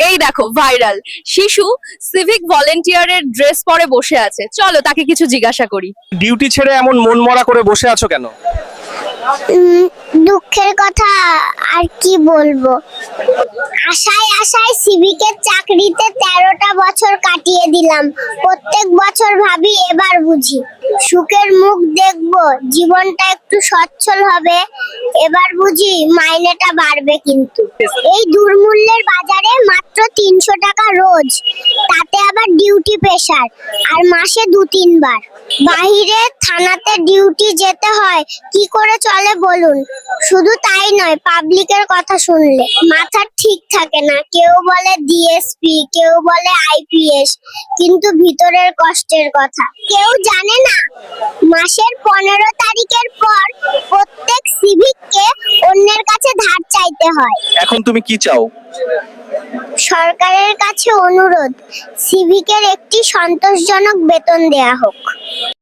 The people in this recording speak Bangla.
এই দেখো ভাইরাল শিশু সিভিক ভলেন্টিয়ারের ড্রেস পরে বসে আছে, চলো তাকে কিছু জিজ্ঞাসা করি। ডিউটি ছেড়ে এমন মনমরা করে বসে আছো কেন? দুঃখের কথা আর কি বলবো। আশায় আশায় সিভিকের চাকরিতে 13টা বছর কাটিয়ে দিলাম। প্রত্যেক বছর ভাবি এবার বুঝি সুখের মুখ দেখবো, জীবনটা একটু সচ্ছল হবে। এবার বুঝি মাইনেটা বাড়বে, কিন্তু এই দুর্মূল্যের বাজারে মাত্র 300 টাকা রোজ, তাতে আবার ডিউটি প্রেসার, আর মাসে 2-3 বার বাহিরে থানাতে ডিউটি যেতে হয়। কি করে চলে বলুন? শুধু তাই নয়, পাবলিকের কথা শুনলে মাথা ঠিক থাকে না। কেউ বলে ডিএসপি, কেউ বলে আইপিএস, কিন্তু ভিতরের কষ্টের কথা কেউ জানে না। মাসের 15 তারিখের পর প্রত্যেক সিভিককে অন্যের কাছে ধার চাইতে হয়। এখন তুমি কি চাও? সরকারের কাছে অনুরোধ, সিভিকের একটি সন্তোষজনক বেতন দেয়া হোক।